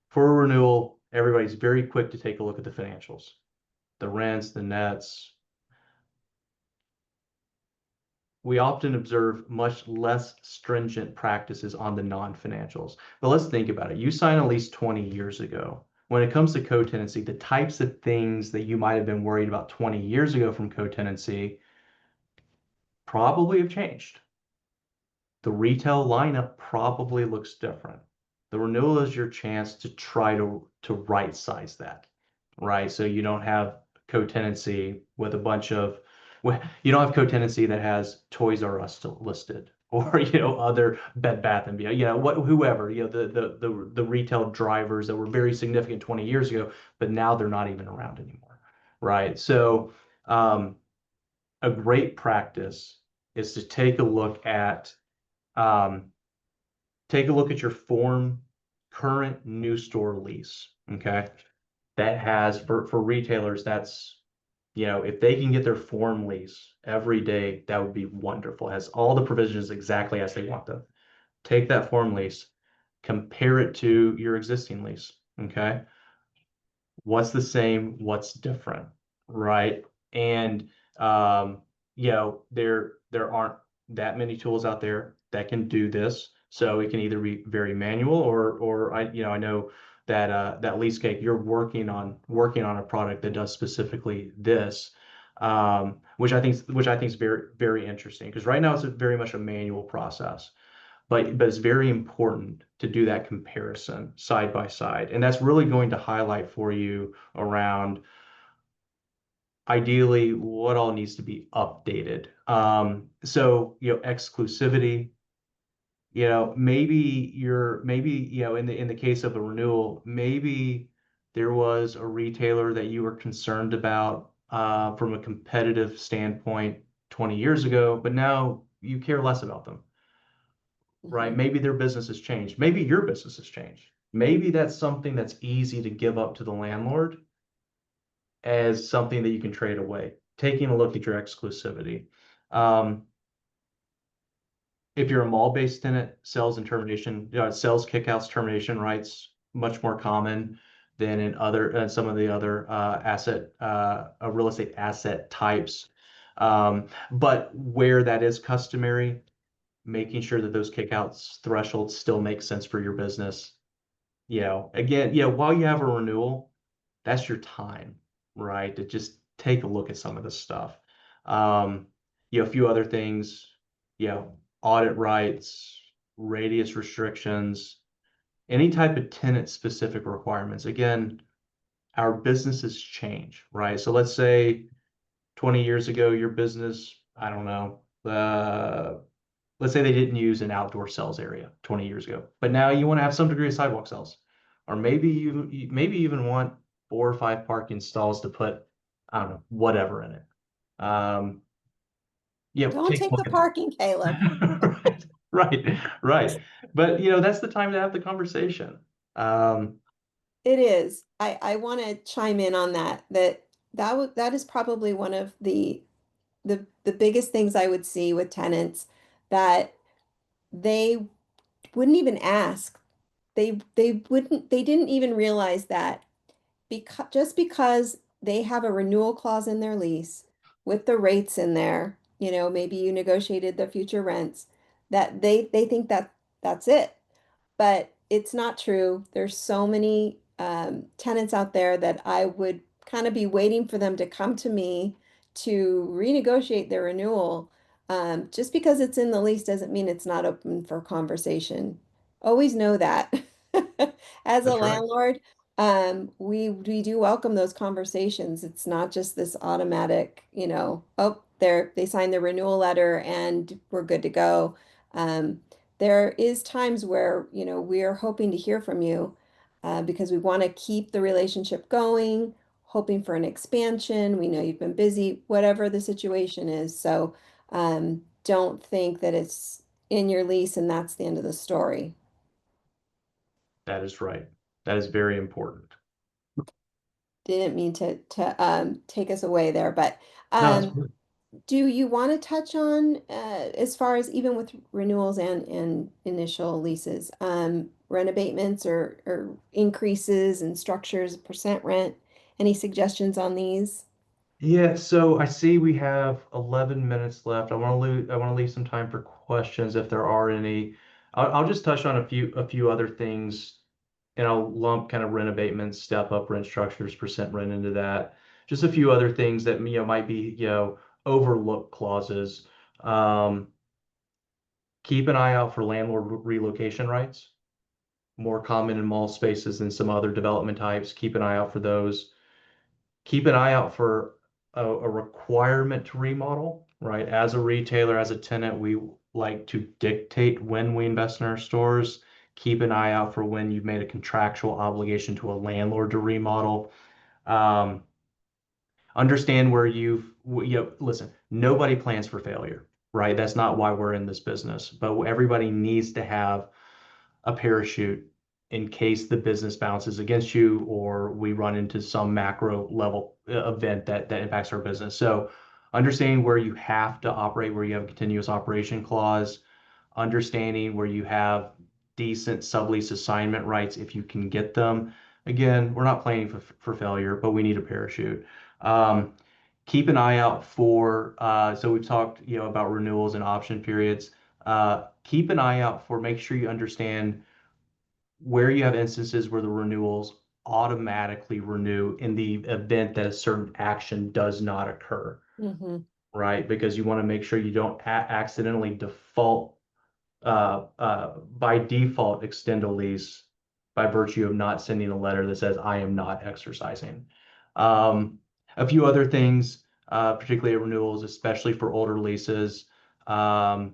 Speaker 3: For a renewal, everybody's very quick to take a look at the financials, the rents, the nets. we often observe much less stringent practices on the non-financials. But let's think about it. You signed a lease 20 years ago. When it comes to co-tenancy, the types of things that you might have been worried about 20 years ago from co-tenancy probably have changed. The retail lineup probably looks different. The renewal is your chance to try to right size that, right? So you don't have co-tenancy with a bunch of, well, you don't have co-tenancy that has Toys R Us still listed, or other Bed Bath and Beyond, whoever, the retail drivers that were very significant 20 years ago, but now they're not even around anymore, right? So a great practice is to um, take a look at your form current new store lease. Okay. That has for retailers, that's, if they can get their form lease every day, that would be wonderful. It has all the provisions exactly as they want them. Take that form lease, compare it to your existing lease. Okay. What's the same, what's different, right? And there aren't that many tools out there that can do this. So it can either be very manual, or I know that that LeaseCake, you're working on a product that does specifically this, which I think is very, very interesting, because right now it's very much a manual process. But it's very important to do that comparison side by side. And that's really going to highlight for you around ideally what all needs to be updated. So, exclusivity, maybe, in the case of a renewal, maybe there was a retailer that you were concerned about from a competitive standpoint 20 years ago, but now you care less about them, right?
Speaker 2: Mhm.
Speaker 3: Maybe their business has changed. Maybe your business has changed. Maybe that's something that's easy to give up to the landlord as something that you can trade away. Taking a look at your exclusivity. Um, if you're a mall-based tenant, sales and termination, sales kickouts, termination rights, much more common than in some of the other real estate asset types. But where that is customary, making sure that those kickouts thresholds still make sense for your business. Again, while you have a renewal, that's your time, right? To just take a look at some of this stuff. Um, a few other things, audit rights, radius restrictions, any type of tenant specific requirements. Again, our businesses change, right? So let's say 20 years ago, your business, I don't know, let's say they didn't use an outdoor sales area 20 years ago, but now you want to have some degree of sidewalk sales, or maybe maybe even want 4 or 5 parking stalls to put, I don't know, whatever in it. Um,
Speaker 2: Don't
Speaker 3: take a
Speaker 2: take the
Speaker 3: look at that.
Speaker 2: parking, Caleb.
Speaker 3: Right, right. But that's the time to have the conversation. Um,
Speaker 2: It is. I want to chime in on that is probably one of the biggest things I would see with tenants, that they wouldn't even ask. They didn't even realize that, because they have a renewal clause in their lease with the rates in there, maybe you negotiated the future rents, that they think that that's it. But it's not true. There's so many tenants out there that I would kind of be waiting for them to come to me to renegotiate their renewal. Just because it's in the lease doesn't mean it's not open for conversation. Always know that. As a
Speaker 3: that's right.
Speaker 2: landlord, we do welcome those conversations. It's not just this automatic, oh, they signed the renewal letter and we're good to go. There is times where, we are hoping to hear from you, because we want to keep the relationship going, hoping for an expansion. We know you've been busy, whatever the situation is. So don't think that it's in your lease and that's the end of the story.
Speaker 3: That is right. That is very important.
Speaker 2: Didn't mean to take us away there, but
Speaker 3: No, that's
Speaker 2: um,
Speaker 3: good.
Speaker 2: do you want to touch on, as far as even with renewals and initial leases, rent abatements or increases and structures, percent rent? Any suggestions on these?
Speaker 3: Yeah, so I see we have 11 minutes left. I want to leave some time for questions if there are any. I'll just touch on a few other things, and I'll lump kind of rent abatements, step up rent structures, percent rent into that. Just a few other things that might be overlooked clauses. Um, Keep an eye out for landlord relocation rights, more common in mall spaces than some other development types. Keep an eye out for those. Keep an eye out for a requirement to remodel, right? As a retailer, as a tenant, we like to dictate when we invest in our stores. Keep an eye out for when you've made a contractual obligation to a landlord to remodel. Um, Understand where listen, nobody plans for failure, right? That's not why we're in this business, but everybody needs to have a parachute in case the business bounces against you or we run into some macro level event that impacts our business. So understanding where you have to operate, where you have a continuous operation clause, understanding where you have decent sublease assignment rights if you can get them. Again, we're not planning for failure, but we need a parachute. Um, Keep an eye out for, so we've talked, about renewals and option periods. Keep an eye out for, make sure you understand where you have instances where the renewals automatically renew in the event that a certain action does not occur,
Speaker 2: Mm-hmm.
Speaker 3: right? Because you want to make sure you don't accidentally default, by default, extend a lease by virtue of not sending a letter that says, I am not exercising. Um, a few other things, particularly at renewals, especially for older leases. Um,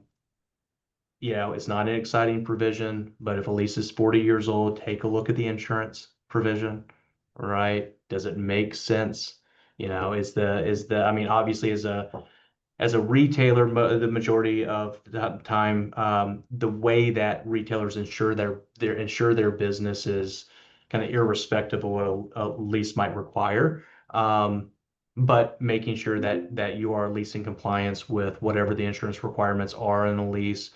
Speaker 3: it's not an exciting provision, but if a lease is 40 years old, take a look at the insurance provision, right? Does it make sense? I mean, obviously as a retailer, the majority of the time, the way that retailers insure their business is kind of irrespective of what a lease might require. But making sure that you are leasing compliance with whatever the insurance requirements are in a lease,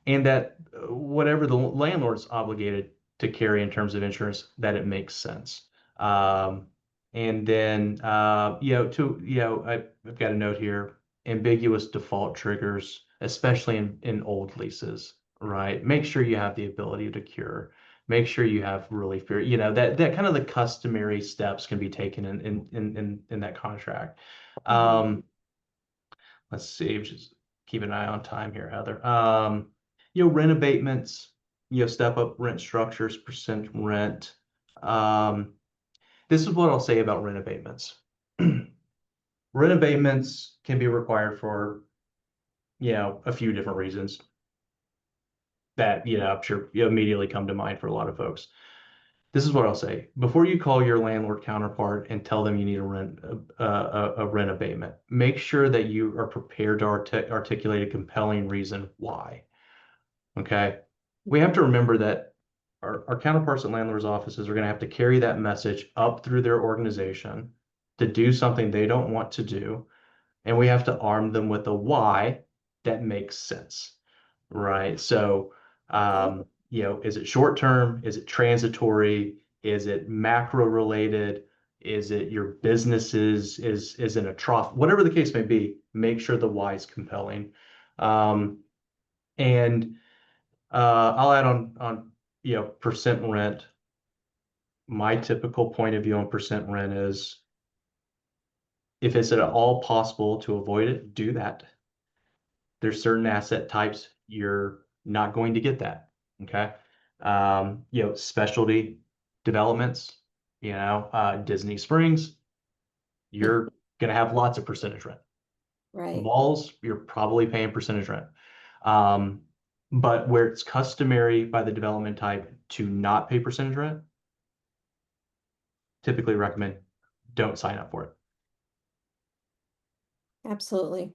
Speaker 3: and that whatever the landlord's obligated to carry in terms of insurance, that it makes sense. Um, and then, I've got a note here, ambiguous default triggers, especially in old leases, right? Make sure you have the ability to cure. Make sure you have really fair, that kind of the customary steps can be taken in that contract.
Speaker 2: Mm-hmm.
Speaker 3: Let's see, just keep an eye on time here, Heather. Rent abatements, step up rent structures, percent rent. Um, this is what I'll say about rent abatements. Rent abatements can be required for, a few different reasons that, I'm sure immediately come to mind for a lot of folks. This is what I'll say. Before you call your landlord counterpart and tell them you need a rent abatement, make sure that you are prepared to articulate a compelling reason why. Okay. We have to remember that our counterparts at landlords' offices are going to have to carry that message up through their organization to do something they don't want to do. And we have to arm them with a why that makes sense, right? So,
Speaker 2: Okay.
Speaker 3: is it short term? Is it transitory? Is it macro related? Is it your business is in a trough? Whatever the case may be, make sure the why is compelling. And I'll add on percent rent. My typical point of view on percent rent is if it's at all possible to avoid it, do that. There's certain asset types you're not going to get that. Okay. Specialty developments, Disney Springs, you're going to have lots of percentage rent.
Speaker 2: Right.
Speaker 3: Malls, you're probably paying percentage rent. Um, but where it's customary by the development type to not pay percentage rent, typically recommend don't sign up for it.
Speaker 2: Absolutely.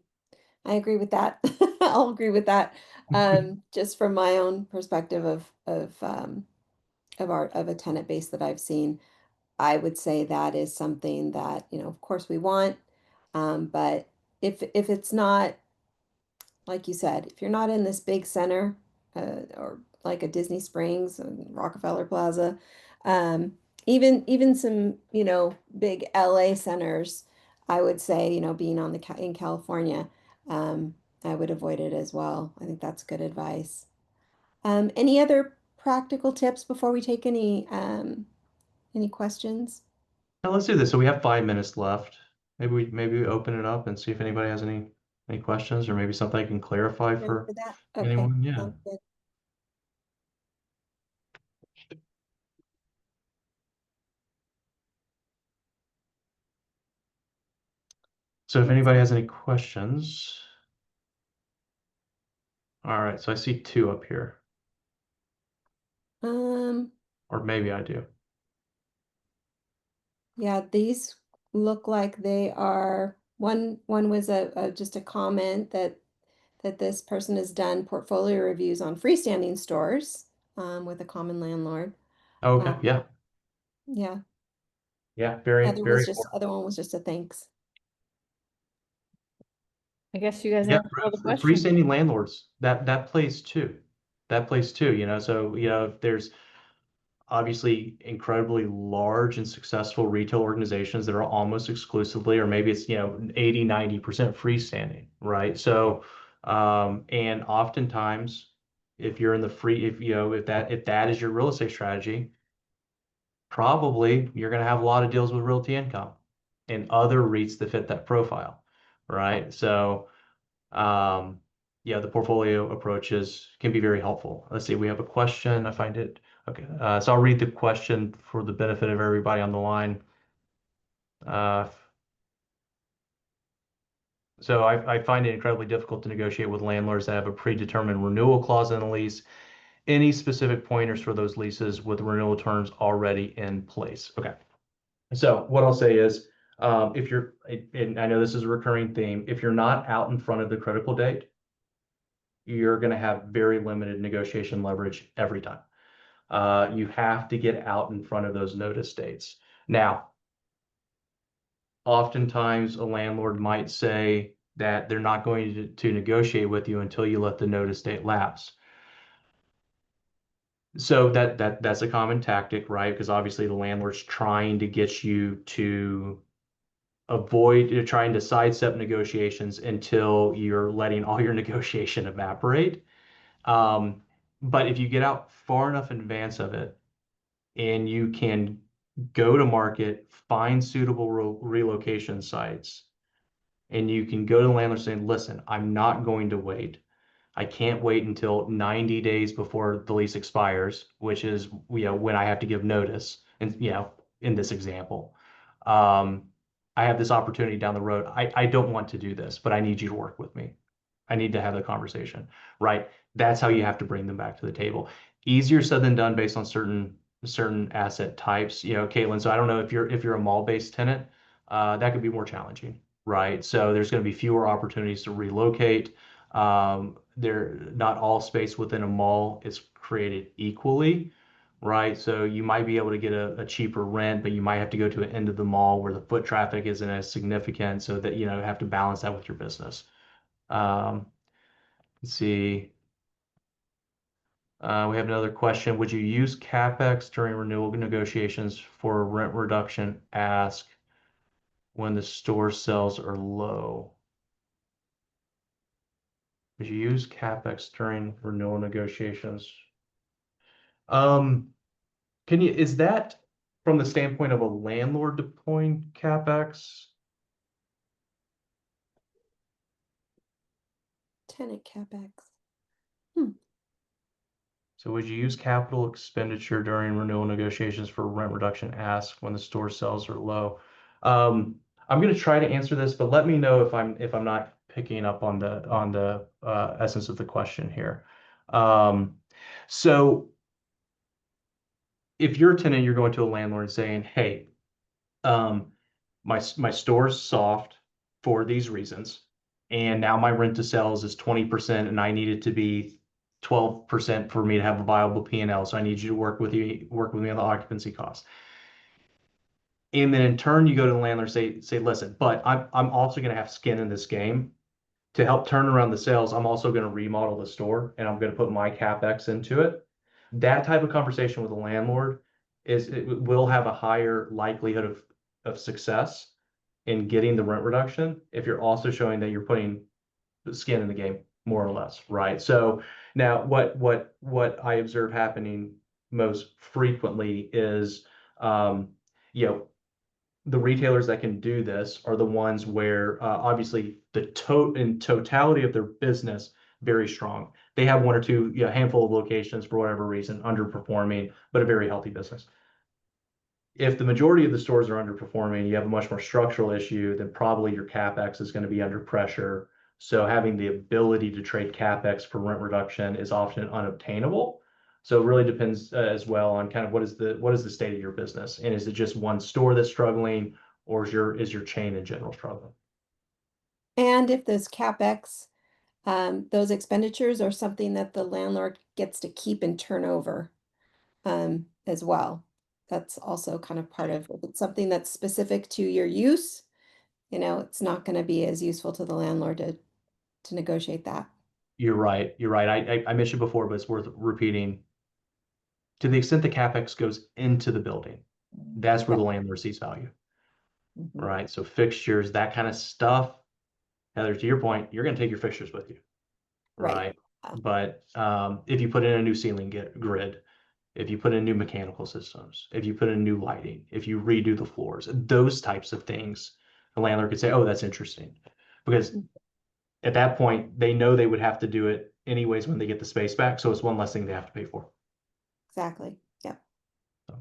Speaker 2: I agree with that. I'll agree with that. Just from my own perspective of a tenant base that I've seen, I would say that is something that, of course we want. But if it's not, like you said, if you're not in this big center, or like a Disney Springs and Rockefeller Plaza, um, even some, big LA centers, I would say, being in California, I would avoid it as well. I think that's good advice. Any other practical tips before we take any questions?
Speaker 3: Now let's do this. So we have 5 minutes left. Maybe we open it up and see if anybody has any questions, or maybe something I can clarify
Speaker 2: Ready
Speaker 3: for
Speaker 2: for that? Okay,
Speaker 3: anyone. Yeah.
Speaker 2: sounds good.
Speaker 3: So if anybody has any questions. All right, so I see two up here,
Speaker 2: Um,
Speaker 3: or maybe I do.
Speaker 2: yeah, these look like they are, one was just a comment that this person has done portfolio reviews on freestanding stores, with a common landlord.
Speaker 3: Oh,
Speaker 2: Uh,
Speaker 3: okay, yeah,
Speaker 2: yeah,
Speaker 3: yeah, very, very important.
Speaker 2: other one was just a thanks.
Speaker 1: I guess you guys
Speaker 3: Yeah,
Speaker 1: answered all the
Speaker 3: for
Speaker 1: questions.
Speaker 3: freestanding landlords, that plays too. That plays too, so if there's obviously incredibly large and successful retail organizations that are almost exclusively, or maybe it's 80, 90% freestanding, right? So and oftentimes if you're in the free, if that is your real estate strategy, probably you're going to have a lot of deals with realty income and other REITs that fit that profile, right? So yeah, the portfolio approaches can be very helpful. Let's see, we have a question. I find it okay. So I'll read the question for the benefit of everybody on the line. Uh, so I find it incredibly difficult to negotiate with landlords that have a predetermined renewal clause in the lease. Any specific pointers for those leases with renewal terms already in place? Okay. So what I'll say is, if you're, and I know this is a recurring theme, if you're not out in front of the critical date, you're going to have very limited negotiation leverage every time. You have to get out in front of those notice dates. Now, oftentimes a landlord might say that they're not going to negotiate with you until you let the notice date lapse. So that's a common tactic, right? Because obviously the landlord's trying to get you to avoid, you're trying to sidestep negotiations until you're letting all your negotiation evaporate. But if you get out far enough in advance of it, and you can go to market, find suitable relocation sites, and you can go to the landlord saying, listen, I'm not going to wait. I can't wait until 90 days before the lease expires, which is when I have to give notice. And in this example, I have this opportunity down the road. I don't want to do this, but I need you to work with me. I need to have the conversation, right? That's how you have to bring them back to the table. Easier said than done based on certain asset types. Caitlin, so I don't know if you're a mall-based tenant, that could be more challenging, right? So there's going to be fewer opportunities to relocate. Not all space within a mall is created equally, right? So you might be able to get a cheaper rent, but you might have to go to an end of the mall where the foot traffic isn't as significant, so that have to balance that with your business. Um, let's see. We have another question. Would you use CapEx during renewal negotiations for a rent reduction ask when the store sales are low? Would you use CapEx during renewal negotiations? Um, is that from the standpoint of a landlord deploying CapEx?
Speaker 2: Tenant CapEx. Hmm.
Speaker 3: So would you use capital expenditure during renewal negotiations for rent reduction ask when the store sales are low? I'm going to try to answer this, but let me know if I'm not picking up on the essence of the question here. So if you're a tenant, you're going to a landlord and saying, "Hey, my store's soft for these reasons, and now my rent to sales is 20%, and I need it to be 12% for me to have a viable P&L. So I need you to work with me on the occupancy cost." And then in turn, you go to the landlord and say, listen, but I'm also going to have skin in this game to help turn around the sales. I'm also going to remodel the store, and I'm going to put my CapEx into it. That type of conversation with a landlord will have a higher likelihood of success, in getting the rent reduction if you're also showing that you're putting skin in the game, more or less, right? So now what I observe happening most frequently is, you know, the retailers that can do this are the ones where obviously the totality of their business very strong. They have one or two, you know, handful of locations for whatever reason underperforming, but a very healthy business. If the majority of the stores are underperforming, you have a much more structural issue, then probably your CapEx is going to be under pressure. So having the ability to trade CapEx for rent reduction is often unobtainable. So it really depends as well on kind of what is the state of your business, and is it just one store that's struggling, or is your chain in general struggling?
Speaker 2: And if those CapEx, those expenditures are something that the landlord gets to keep and turn over as well. That's also kind of part of, if it's something that's specific to your use, you know, it's not going to be as useful to the landlord to negotiate that.
Speaker 3: You're right. You're right. I mentioned before, but it's worth repeating. To the extent the CapEx goes into the building, that's where the landlord sees value,
Speaker 2: Mhm.
Speaker 3: right? So fixtures, that kind of stuff. Heather, to your point, you're going to take your fixtures with you,
Speaker 2: Right.
Speaker 3: right? But if you put in a new ceiling grid, if you put in new mechanical systems, if you put in new lighting, if you redo the floors, those types of things, the landlord could say, "Oh, that's interesting," because at that point they know they would have to do it anyways when they get the space back, so it's one less thing they have to pay for.
Speaker 2: Exactly. Yep.
Speaker 3: So,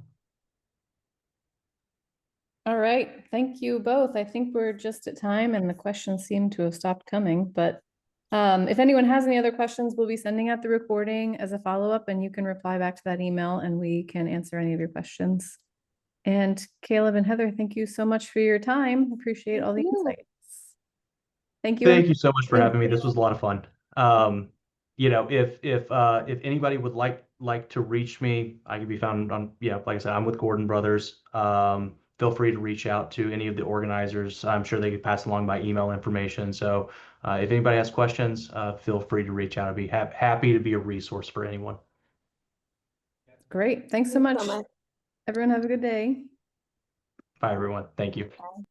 Speaker 1: All right, thank you both. I think we're just at time and the questions seem to have stopped coming, but if anyone has any other questions, we'll be sending out the recording as a follow-up and you can reply back to that email and we can answer any of your questions. And Caleb and Heather, thank you so much for your time. Appreciate all the insights. Thank you.
Speaker 3: thank you so much for
Speaker 2: Thank
Speaker 3: having me. This was a lot of fun. You know, if anybody would like to reach me, I can be found on, yeah, like I said, I'm with Gordon Brothers. Feel free to reach out to any of the organizers. I'm sure they could pass along my email information. So if anybody has questions, feel free to reach out. I'd be happy to be a resource for anyone.
Speaker 1: Great. Thanks so much. Everyone have a good day.
Speaker 3: Bye, everyone. Thank you.
Speaker 2: Bye.